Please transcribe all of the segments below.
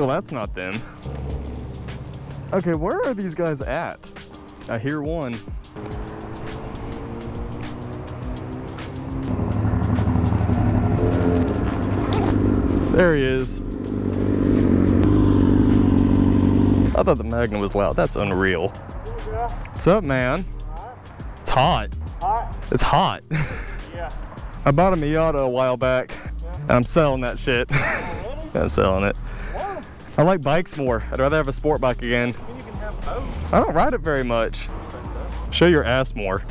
Well, that's not them. Okay, where are these guys at? I hear one. There he is. I thought the Magna was loud. That's unreal. What's up, man? It's hot. It's hot. Yeah. I bought a Miata a while back, and I'm selling that shit. I'm selling it. I like bikes more. I'd rather have a sport bike again. You can have both. I don't ride it very much. Show your ass more.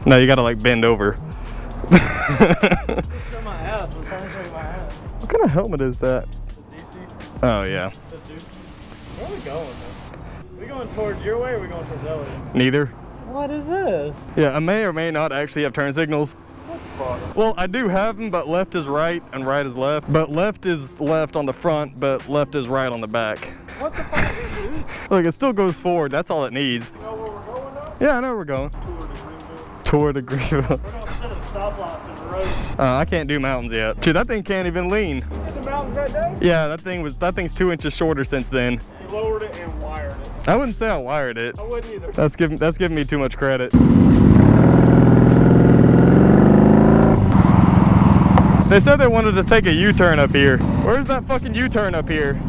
No, you gotta like bend over. Show my ass. I'm trying to show you my ass. What kind of helmet is that? It's a DC. Oh yeah. Where are we going though? We going towards your way or are we going towards our way? Neither. What is this? Yeah, I may or may not actually have turn signals. What the fuck? Well, I do have them, but left is right and right is left. But left is left on the front, but left is right on the back. What the fuck is this? Look, it still goes forward. That's all it needs. You know where we're going now? Yeah, I know where we're going. Toward the Greenville. Toward the Greenville. We're gonna set a stoplights in the road. I can't do mountains yet. Dude, that thing can't even lean. You did the mountains that day? Yeah, that thing's 2 inches shorter since then. You lowered it and wired it. I wouldn't say I wired it. I wouldn't either. That's giving me too much credit. They said they wanted to take a U-turn up here. Where's that fucking U-turn up here?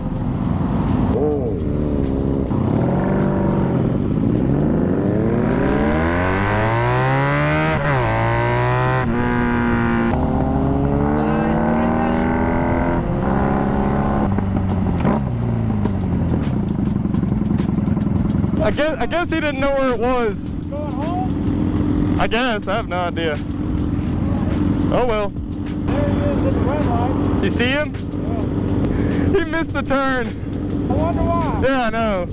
I guess he didn't know where it was. Going home? I guess, I have no idea. Oh well. There he is at the red light. You see him? Yeah. He missed the turn. I wonder why. Yeah, I know.